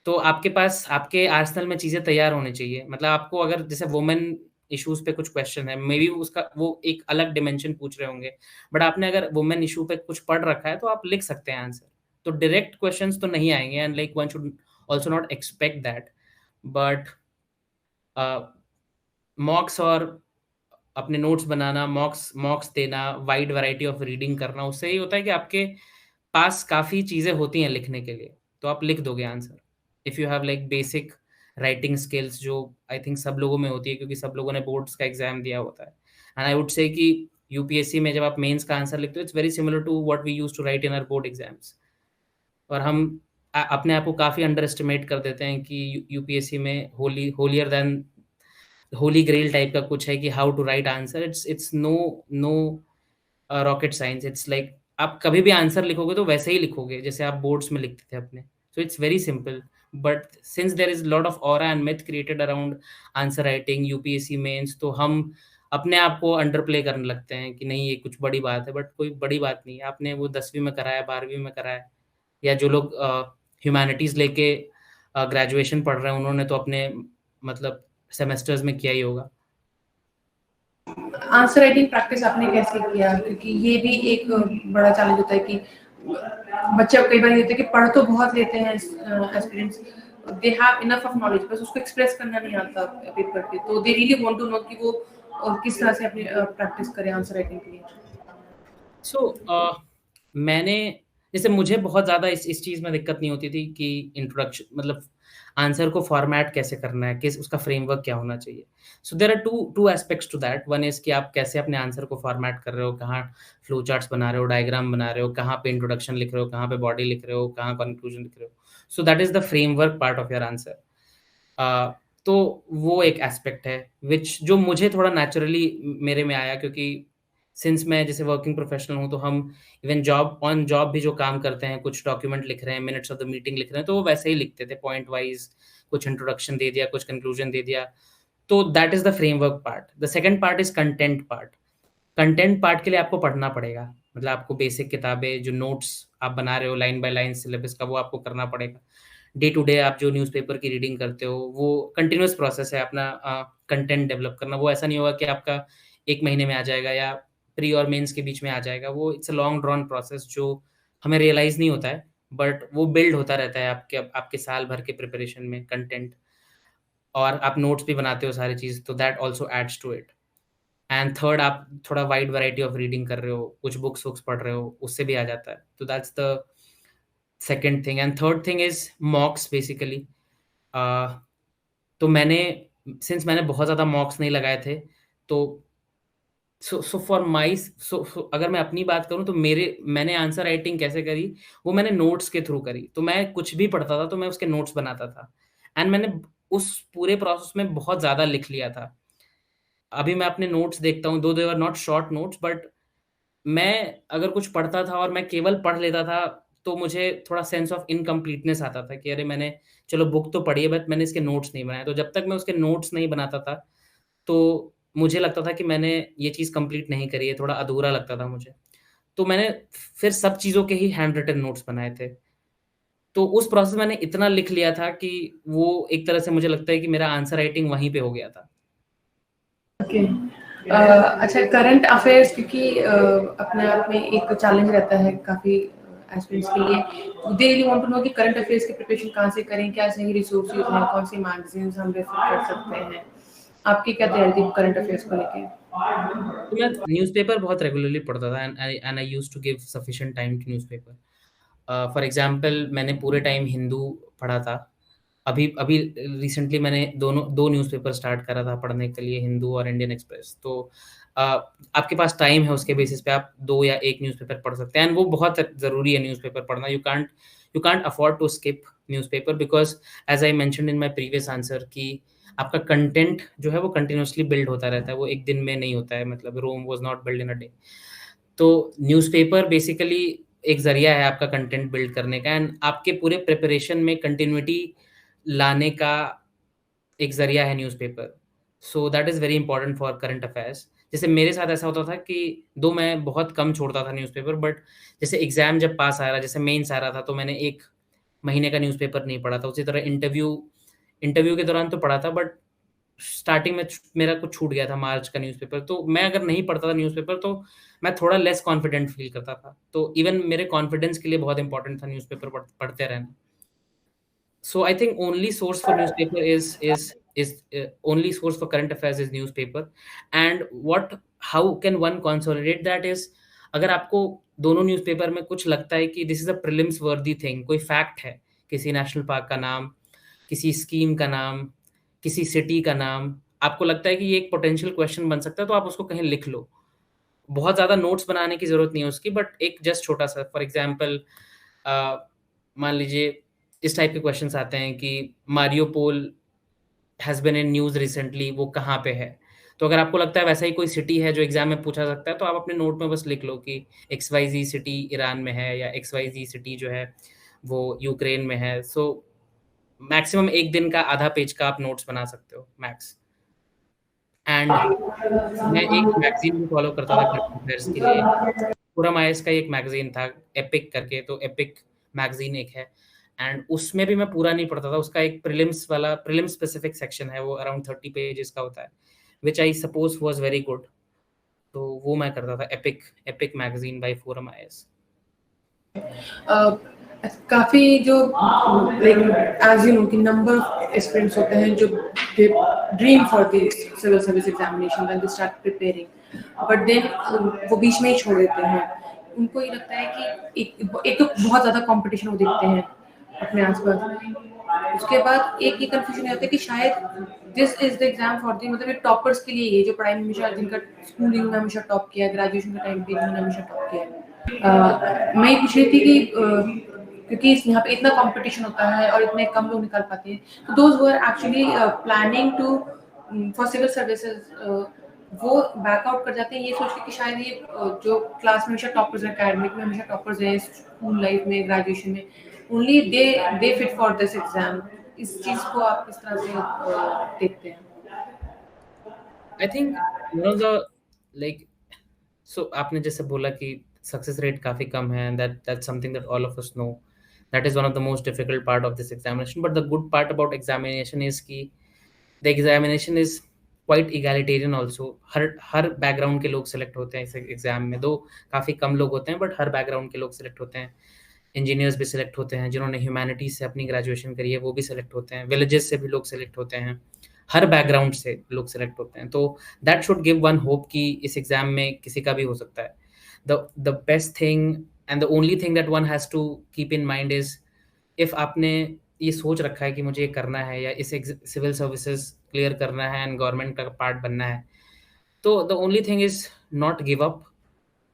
तो आपके पास आपके आर्सेनल में चीज़ें तैयार होनी चाहिए। मतलब आपको अगर जैसे वुमेन इश्यूज़ पे कुछ क्वेश्चन है, मेबी उसका वो एक अलग डायमेंशन पूछ रहे होंगे। बट आपने अगर वुमेन इश्यू पे कुछ पढ़ रखा है, तो आप लिख सकते हैं आंसर। तो डायरेक्ट क्वेश्चन्स तो नहीं आएँगे and like one should also not expect that. But अ, मॉक्स और अपने नोट्स बनाना, मॉक्स मॉक्स देना, वाइड वैरायटी ऑफ रीडिंग करना, उससे ये होता है कि आपके पास काफ़ी चीज़ें होती हैं लिखने के लिए, तो आप लिख दोगे answer. If you have like basic writing skills जो आई थिंक सब लोगों में होती है क्योंकि सब लोगों ने बोर्ड्स का एग्ज़ाम दिया होता है। एंड आई वुड से कि यूपीएससी में जब आप मेंस का आंसर लिखते हो, it's very similar to what we used to write in our board exams. और हम अपने आप को काफ़ी अंडर एस्टिमेट कर देते हैं कि यूपीएससी में holier than holy grail type का कुछ है कि how to write answer. It's no no rocket science. It's like आप कभी भी आंसर लिखोगे तो वैसे ही लिखोगे जैसे आप बोर्ड्स में लिखते थे अपने। So it's very simple. But since there is lot of aura and myth created around answer writing UPSC mains, तो हम अपने आप को अंडर प्ले करने लगते हैं कि नहीं ये कुछ बड़ी बात है। बट कोई बड़ी बात नहीं है। आपने वो 10वीं में करा है, 12वीं में करा है, या जो लोग ह्यूमैनिटीज़ लेके ग्रेजुएशन पढ़ रहे हैं उन्होंने तो अपने मतलब सेमेस्टर्स में किया ही होगा। आंसर राइटिंग प्रैक्टिस आपने कैसे किया? क्योंकि ये भी एक बड़ा चैलेंज होता है कि बच्चे कई बार ये होते हैं कि पढ़ तो बहुत लेते हैं aspirants, they have enough of knowledge, बस उसको एक्सप्रेस करना नहीं आता पेपर पे, तो they really want to know कि वो किस तरह से अपनी प्रैक्टिस करें आंसर राइटिंग के लिए। सो मैंने जैसे मुझे बहुत ज़्यादा इस चीज़ में दिक्कत नहीं होती थी कि इंट्रोडक्शन मतलब आंसर को फॉर्मेट कैसे करना है, किस उसका फ्रेमवर्क क्या होना चाहिए। So there are two two aspects to that. One is कि आप कैसे अपने आंसर को फॉर्मेट कर रहे हो, कहाँ फ्लो चार्ट्स बना रहे हो, डायग्राम बना रहे हो, कहाँ पे इंट्रोडक्शन लिख रहे हो, कहाँ पे बॉडी लिख रहे हो, कहाँ कंक्लूजन लिख रहे हो। So that is the framework part of your answer. Uh, तो वो एक एस्पेक्ट है विच जो मुझे थोड़ा नेचुरली मेरे में आया, क्योंकि सिंस मैं जैसे वर्किंग प्रोफेशनल हूँ, तो हम इवन जॉब ऑन जॉब भी जो काम करते हैं, कुछ डॉक्यूमेंट लिख रहे हैं, मिनट्स ऑफ द मीटिंग लिख रहे हैं, तो वो वैसे ही लिखते थे पॉइंट वाइज़, कुछ इंट्रोडक्शन दे दिया, कुछ कंक्लूजन दे दिया। तो that is the framework part. The second part is content part. Content part के लिए आपको पढ़ना पड़ेगा। मतलब आपको बेसिक किताबें, जो नोट्स आप बना रहे हो लाइन बाय लाइन सिलेबस का, वो आपको करना पड़ेगा। डे टू डे आप जो न्यूज़पेपर की रीडिंग करते हो, वो कंटीन्यूअस प्रोसेस है अपना कंटेंट डेवलप करना। वो ऐसा नहीं होगा कि आपका 1 महीने में आ जाएगा या प्री और मेंस के बीच में आ जाएगा। वो it's a long drawn process जो हमें रियलाइज़ नहीं होता है, बट वो बिल्ड होता रहता है आपके आपके साल भर के प्रिपरेशन में कंटेंट। और आप नोट्स भी बनाते हो सारी चीज़, तो that also adds to it. And third, आप थोड़ा वाइड वैरायटी ऑफ रीडिंग कर रहे हो, कुछ बुक्स वुक्स पढ़ रहे हो, उससे भी आ जाता है। तो that's the second thing. And third thing is mocks basically. Uh, तो मैंने बहुत ज़्यादा मॉक्स नहीं लगाए थे, तो सो फॉर माई सो अगर मैं अपनी बात करूँ तो मैंने आंसर राइटिंग कैसे करी, वो मैंने नोट्स के थ्रू करी। तो मैं कुछ भी पढ़ता था, तो मैं उसके नोट्स बनाता था। एंड मैंने उस पूरे प्रोसेस में बहुत ज़्यादा लिख लिया था। अभी मैं अपने नोट्स देखता हूँ, though they are not short notes, but मैं अगर कुछ पढ़ता था और मैं केवल पढ़ लेता था, तो मुझे थोड़ा सेंस ऑफ इनकम्प्लीटनेस आता था कि अरे मैंने चलो बुक तो पढ़ी है, बट मैंने इसके नोट्स नहीं बनाए। तो जब तक मैं उसके नोट्स नहीं बनाता था, तो मुझे लगता था कि मैंने ये चीज़ कंप्लीट नहीं करी है, थोड़ा अधूरा लगता था मुझे। तो मैंने फिर सब चीज़ों के ही हैंड रिटन नोट्स बनाए थे। तो उस प्रोसेस में मैंने इतना लिख लिया था कि वो एक तरह से मुझे लगता है कि मेरा आंसर राइटिंग वहीं पे हो गया था। ओके। अच्छा, करंट अफेयर्स, क्योंकि अपने आप में एक चैलेंज रहता है काफ़ी एस्पिरेंट्स के लिए, they really want to know कि करंट अफेयर्स की प्रिपरेशन कहाँ से करें, क्या सही रिसोर्सेज हैं, कौन सी मैगजीन्स हम रेफर कर सकते हैं, आपकी क्या तैयारी थी करंट अफेयर्स को लेके? तो मैं न्यूज़पेपर बहुत रेगुलरली पढ़ता था and I used to give sufficient time to newspaper. For example मैंने पूरे टाइम हिंदू पढ़ा था। अभी अभी रिसेंटली मैंने दोनों 2 न्यूज़पेपर स्टार्ट करा था पढ़ने के लिए, हिंदू और इंडियन एक्सप्रेस। तो अ, आपके पास टाइम है, उसके बेसिस पे आप 2 या 1 न्यूज़पेपर पढ़ सकते हैं एंड वो बहुत ज़रूरी है न्यूज़पेपर पढ़ना। You can't afford to skip newspaper because as I mentioned in my previous answer कि आपका कंटेंट जो है वो कंटीन्यूअसली बिल्ड होता रहता है, वो एक दिन में नहीं होता है। मतलब Rome was not built in a day. तो न्यूज़पेपर बेसिकली एक ज़रिया है आपका कंटेंट बिल्ड करने का एंड आपके पूरे प्रिपरेशन में कंटिन्यूटी लाने का एक ज़रिया है newspaper. So that is very important for current affairs. जैसे मेरे साथ ऐसा होता था कि दो मैं बहुत कम छोड़ता था न्यूज़पेपर, बट जैसे एग्ज़ाम जब पास आ रहा, जैसे मेंस आ रहा था, तो मैंने एक महीने का न्यूज़पेपर नहीं पढ़ा था। उसी तरह इंटरव्यू के दौरान तो पढ़ा था, बट स्टार्टिंग में मेरा कुछ छूट गया था मार्च का न्यूज़पेपर। तो मैं अगर नहीं पढ़ता था न्यूज़पेपर तो मैं थोड़ा लेस कॉन्फिडेंट फ़ील करता था। तो इवन मेरे कॉन्फिडेंस के लिए बहुत इम्पोर्टेंट था न्यूज़पेपर पढ़ते रहना। So I think only source for newspaper is only source for current affairs is newspaper. And what how can one consolidate that is, अगर आपको दोनों न्यूज़पेपर में कुछ लगता है कि दिस इज अ प्रीलिम्स वर्दी थिंग, कोई फैक्ट है, किसी नेशनल पार्क का नाम, किसी स्कीम का नाम, किसी सिटी का नाम, आपको लगता है कि ये एक पोटेंशियल क्वेश्चन बन सकता है, तो आप उसको कहीं लिख लो। बहुत ज़्यादा नोट्स बनाने की ज़रूरत नहीं है उसकी, बट एक जस्ट छोटा सा फॉर एग्जांपल मान लीजिए इस टाइप के क्वेश्चंस आते हैं कि Mariupol has been in news recently, वो कहाँ पे है? तो अगर आपको लगता है वैसा ही कोई सिटी है जो एग्ज़ाम में पूछा सकता है, तो आप अपने नोट में बस लिख लो कि XYZ सिटी ईरान में है, या XYZ सिटी जो है वो यूक्रेन में है। सो मैक्सिमम 1 दिन का आधा पेज का आप नोट्स बना सकते हो मैक्स। एंड मैं एक मैगज़ीन भी फ़ॉलो करता था करंट अफेयर्स के लिए। पूरम आईएएस का एक मैगज़ीन था एपिक करके, तो एपिक मैगज़ीन एक है, एंड उसमें भी मैं पूरा नहीं पढ़ता था। उसका एक प्रीलिम्स स्पेसिफिक सेक्शन है, वो अराउंड 30 पेजेस का होता है, which I suppose was very good. तो वो मैं करता था, epic epic magazine by forum IAS. काफी जो लाइक एज यू नो कि नंबर ऑफ एस्पिरेंट्स होते हैं जो dream for the civil service examination when they start preparing, but then वो बीच में ही छोड़ देते हैं। उनको ये लगता है कि एक तो बहुत ज्यादा कंपटीशन वो देखते हैं अपने आसपास। उसके बाद एक ये कंफ्यूजन आता है कि शायद this is the exam for the मतलब टॉपर्स के लिए, ये जो पढ़ाई में हमेशा जिनका स्कूलिंग में हमेशा टॉप किया, ग्रेजुएशन के टाइम पे इन्होंने हमेशा टॉप किया। मैं ये पूछ रही थी कि क्योंकि यहाँ पे इतना कंपटीशन होता है और इतने कम लोग निकाल पाते हैं, तो those who are actually planning to for civil services वो बैकआउट कर जाते हैं ये सोच के कि शायद ये जो क्लास में हमेशा टॉपर्स हैं, एकेडमिक में हमेशा टॉपर्स हैं, स्कूल लाइफ में, ग्रेजुएशन में, only they fit for this exam. इस चीज को आप किस तरह से देखते हैं? I think one of the like so आपने जैसे बोला कि सक्सेस रेट काफ़ी कम है, that's something that all of us know. That is one of the most difficult part of this examination, but the good part about examination is कि the examination is quite egalitarian also. हर background के लोग select होते हैं इस exam में, दो काफ़ी कम लोग होते हैं, बट हर बैकग्राउंड के लोग सेलेक्ट होते हैं। इंजीनियर्स भी सेलेक्ट होते हैं, जिन्होंने ह्यूमैनिटीज़ से अपनी ग्रेजुएशन करी है वो भी सेलेक्ट होते हैं, विलेजेस से भी लोग सेलेक्ट होते हैं, हर बैकग्राउंड से लोग सेलेक्ट होते हैं। तो that should give one hope कि इस एग्ज़ाम में किसी का भी हो सकता है। The best thing and the only thing that one has to keep in mind is, if आपने ये सोच रखा है कि मुझे ये करना है या इस सिविल सर्विसेज क्लियर करना है एंड गवर्नमेंट का पार्ट बनना है, तो the only thing is not give up.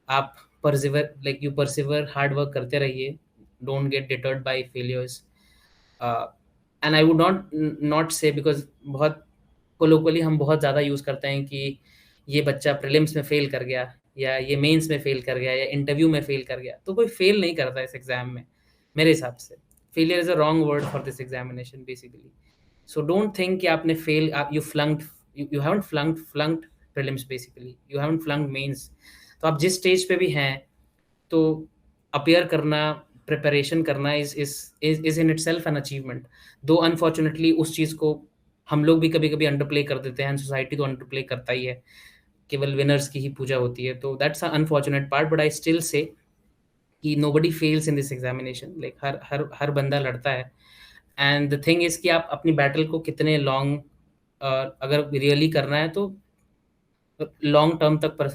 आप परसिवर हार्ड वर्क करते रहिए, don't get deterred by failures. And I would not say, because बहुत कोलोक्वली हम बहुत ज़्यादा यूज़ करते हैं कि ये बच्चा प्रीलिम्स में फेल कर गया, या ये मेंस में फेल कर गया, या इंटरव्यू में फेल कर गया। तो कोई फेल नहीं करता इस एग्जाम में, मेरे हिसाब से। Failure is a wrong word for this examination basically. So don't think कि आपने fail, you flunked, you haven't flunked prelims basically, you haven't flunked mains. तो आप जिस स्टेज पे भी हैं, तो अपीयर करना, प्रिपरेशन करना is in itself an achievement. दो अनफॉर्चुनेटली उस चीज़ को हम लोग भी कभी कभी अंडरप्ले कर देते हैं, सोसाइटी तो अंडरप्ले करता ही है, केवल विनर्स की ही पूजा होती है। तो that's a unfortunate part, but I still say कि nobody fails in this examination. Like हर हर हर बंदा लड़ता है। एंड द थिंग इज़ कि आप अपनी बैटल को कितने लॉन्ग, अगर रियली करना है तो लॉन्ग टर्म तक पर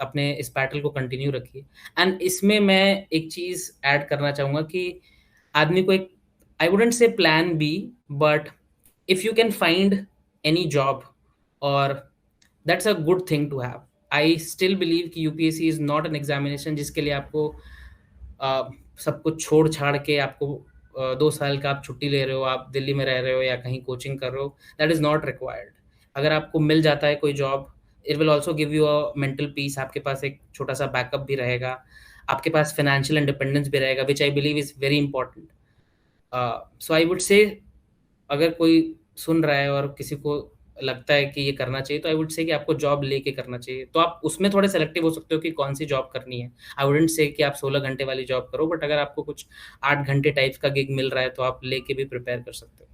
अपने इस बैटल को कंटिन्यू रखिए। एंड इसमें मैं एक चीज़ ऐड करना चाहूँगा कि आदमी को एक, I wouldn't say plan B, but if you can find any job, और that's a good thing to have. I still believe कि UPSC is not an examination जिसके लिए आपको सब कुछ छोड़ छाड़ के आपको 2 साल का आप छुट्टी ले रहे हो, आप दिल्ली में रह रहे हो या कहीं कोचिंग कर रहे हो, दैट इज़ नॉट रिक्वायर्ड। अगर आपको मिल जाता है कोई job, it will also give you a mental peace. आपके पास एक छोटा सा बैकअप भी रहेगा, आपके पास फाइनेंशियल इंडिपेंडेंस भी रहेगा, which I believe is very important. So I would say, अगर कोई सुन रहा है और किसी को लगता है कि ये करना चाहिए, तो आई वुड से कि आपको जॉब लेके करना चाहिए। तो आप उसमें थोड़े सेलेक्टिव हो सकते हो कि कौन सी जॉब करनी है। आई वुडेंट से कि आप 16 घंटे वाली जॉब करो, बट अगर आपको कुछ 8 घंटे टाइप का गिग मिल रहा है तो आप लेके भी प्रिपेयर कर सकते हो।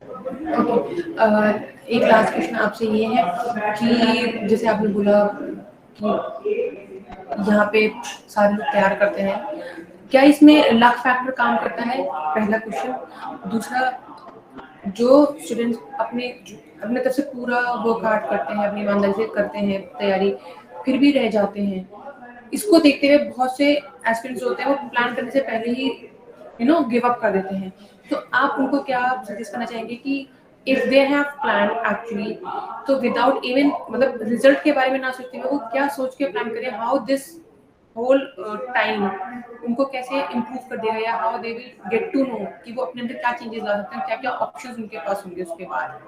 ओके, एक लास्ट क्वेश्चन आपसे ये है कि जैसे आपने बोला कि यहाँ पे सारे लोग तैयार करते हैं, क्या इसमें लक फैक्टर काम करता है? पहला क्वेश्चन। दूसरा, जो स्टूडेंट्स अपने अपने तरफ से पूरा वर्क हार्ड करते हैं, अपनी ईमानदारी से करते हैं तैयारी, फिर भी रह जाते हैं, इसको देखते हुए बहुत से एस्पिरेंट्स होते हैं वो प्लान करने से पहले ही गिव अप कर देते हैं। तो आप उनको क्या सजेस्ट करना चाहेंगे कि if they have plan actually, तो विदाउट इवन मतलब रिजल्ट के बारे में ना सोचते हुए वो क्या सोच के प्लान करें, हाउ दिस होल टाइम उनको कैसे इम्प्रूव कर देगा, या how they will get to know कि वो अपने अंदर क्या चेंजेस ला सकते हैं, क्या क्या ऑप्शंस उनके पास होंगे उसके बाद।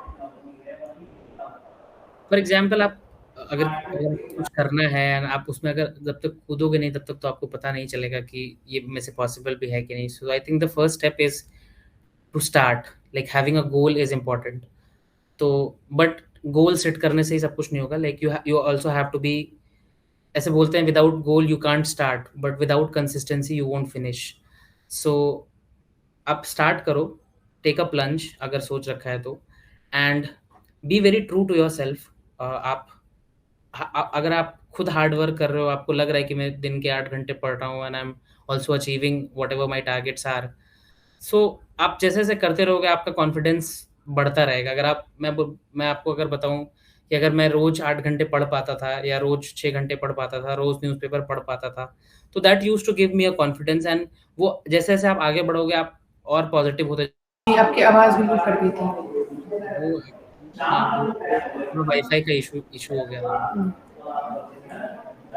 फॉर एग्जाम्पल आप अगर अगर कुछ करना है and आप उसमें अगर जब तक कूदोगे नहीं तब तक तो आपको पता नहीं चलेगा कि ये में से पॉसिबल भी है कि नहीं। So I think the first step is to start, like having a goal is important. तो बट गोल सेट करने से ही सब कुछ नहीं होगा, like you also have to be, ऐसे बोलते हैं without goal you can't start, but without consistency you won't finish. So आप स्टार्ट करो, टेक अ प्लंज अगर सोच रखा है तो, and be very true to yourself. आप अगर आप खुद हार्ड वर्क कर रहे हो, आपको लग रहा है कि मैं दिन के 8 घंटे पढ़ रहा हूँ and I am also achieving whatever my targets are, so आप जैसे जैसे करते रहोगे आपका कॉन्फिडेंस बढ़ता रहेगा। अगर आप मैं आपको अगर बताऊं कि अगर मैं रोज 8 घंटे पढ़ पाता था या रोज 6 घंटे पढ़ पाता था, रोज न्यूज़पेपर पढ़ पाता था, तो that used to give me a confidence, and वो जैसे जैसे आप आगे बढ़ोगे आप और पॉजिटिव होते। आपकी आवाज बिल्कुल कट गई थी। वो वाईफाई का इशू इशू हो गया था।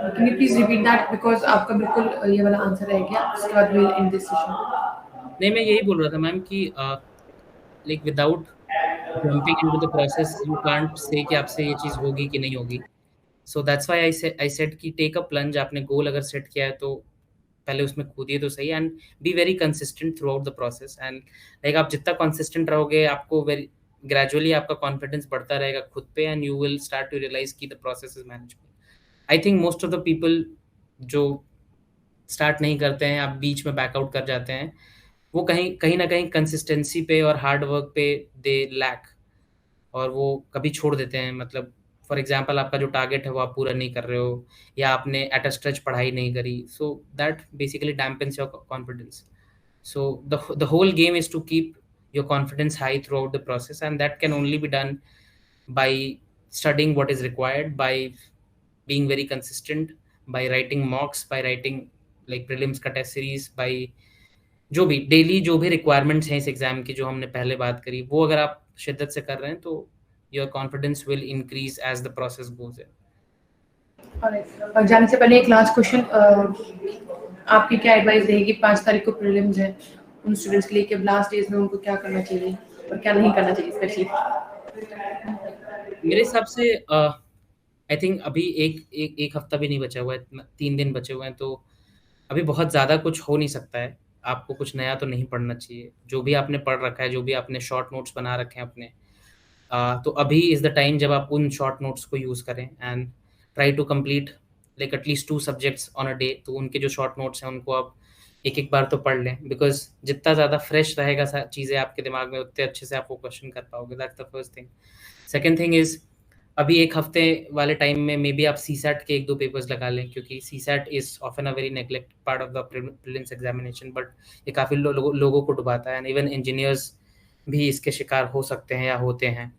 Can you please repeat that, because आपका बिल्कुल ये वाला आंसर रह गया, उसके बाद विल एंड दिस सेशन। नहीं, मैं यही बोल रहा था मैम कि like without jumping into the process you can't say कि आपसे ये चीज़ होगी कि नहीं होगी। So that's why I said कि टेक अ प्लंज। आपने गोल अगर सेट किया है तो पहले उसमें कूदिए तो सही, and be very consistent through out the process. And like आप जितना कंसिस्टेंट रहोगे आपको वेरी ग्रेजुअली आपका कॉन्फिडेंस बढ़ता रहेगा खुद पे, and you will start to realise कि the process is manageable. I think most of the people जो स्टार्ट नहीं करते हैं, आप बीच में बैकआउट कर जाते हैं, वो कहीं कहीं ना कहीं कंसिस्टेंसी पे और हार्ड वर्क पे दे लैक, और वो कभी छोड़ देते हैं। मतलब फॉर एग्जांपल आपका जो टारगेट है वो आप पूरा नहीं कर रहे हो, या आपने एट अ स्ट्रेच पढ़ाई नहीं करी, so that basically dampens your confidence. So the whole game is to keep your confidence high throughout the process, and that can only be done by studying what is required, by being very consistent, by writing mocks, by writing like prelims का test series, by जो भी daily जो भी requirements हैं इस exam की जो हमने पहले बात करी, वो अगर आप शिद्दत से कर रहे हैं तो your confidence will increase as the process goes है। और जाने से पहले एक लास्ट क्वेश्चन, आपकी क्या एडवाइस रहेगी? 5 तारीख को प्रीलिम्स है, उन स्टूडेंट्स के लिए कि लास्ट डेज में उनको क्या करना चाहिए और क्या नहीं करना चाहिए स्पेशली? मेरे हिसाब से आई थिंक अभी एक हफ्ता भी नहीं बचा हुआ है, 3 दिन बचे हुए हैं, तो अभी बहुत ज़्यादा कुछ हो नहीं सकता है। आपको कुछ नया तो नहीं पढ़ना चाहिए, जो भी आपने पढ़ रखा है, जो भी आपने शॉर्ट नोट्स बना रखे हैं अपने, तो अभी इज़ द टाइम जब आप उन शॉर्ट नोट्स को यूज़ करें and try to complete like at least 2 subjects on a day. तो उनके जो शॉर्ट नोट्स हैं उनको आप एक-एक बार तो पढ़ लें, बिकॉज़ जितना ज़्यादा फ्रेश रहेगा सा चीज़ें आपके दिमाग में, उतने अच्छे से आप वो क्वेश्चन कर पाओगे। That's the first thing. Second thing is अभी 1 हफ्ते वाले टाइम में मे बी आप सीसैट के 1-2 पेपर्स लगा लें, क्योंकि CSAT is often a very neglected part of the prelims examination, but ये काफ़ी लोगों को डुबाता है, एंड इवन इंजीनियर्स भी इसके शिकार हो सकते हैं या होते हैं।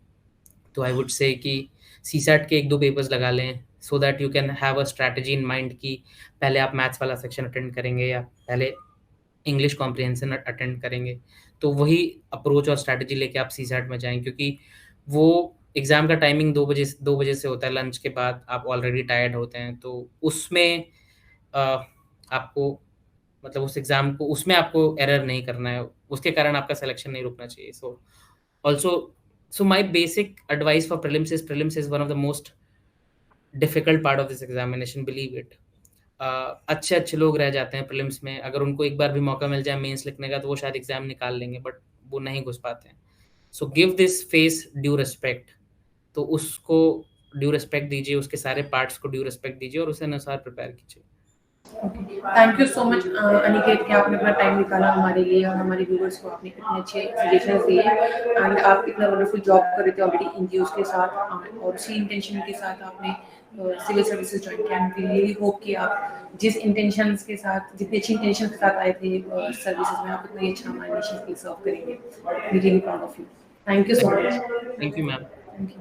तो आई वुड से कि सीसैट के 1-2 पेपर्स लगा लें, so that you can have a strategy in mind कि पहले आप मैथ्स वाला सेक्शन अटेंड करेंगे या पहले इंग्लिश कॉम्प्रिहेंशन अटेंड करेंगे। तो वही अप्रोच और स्ट्रैटेजी लेके आप सीसैट में जाएँ, क्योंकि वो एग्ज़ाम का टाइमिंग 2 बजे से होता है, लंच के बाद आप ऑलरेडी टायर्ड होते हैं, तो उसमें आपको मतलब उस एग्ज़ाम को उसमें आपको एरर नहीं करना है, उसके कारण आपका सिलेक्शन नहीं रुकना चाहिए। So also my basic advice for prelims is one of the most difficult part of this examination, believe it. अच्छे अच्छे लोग रह जाते हैं प्रीलिम्स में, अगर उनको एक बार भी मौका मिल जाए मेंस लिखने का तो वो शायद एग्जाम निकाल लेंगे, बट वो नहीं घुस पाते हैं। So give this face due respect, तो उसको ड्यू रिस्पेक्ट दीजिए, उसके सारे पार्ट्स को ड्यू रिस्पेक्ट दीजिए और उस अनुसार प्रिपेयर कीजिए। Okay, thank you so much Aniket कि आपने अपना टाइम निकाला हमारे लिए और हमारे व्यूअर्स को आपने इतने अच्छे सजेशंस दिए एंड आप इतना वंडरफुल जॉब कर रहे थे ऑलरेडी एनजीओज के साथ और उसी इंटेंशन के साथ आपने सिविल सर्विसेज ज्वाइन किया एंड वी रियली होप कि आप जिस इंटेंशंस के साथ जितनी अच्छी इंटेंशन के साथ आए थे सर्विसेज में आप उतना ही अच्छा हमारे नेशन के लिए सर्व करेंगे। We really proud of you. Thank you so much. Thank you ma'am.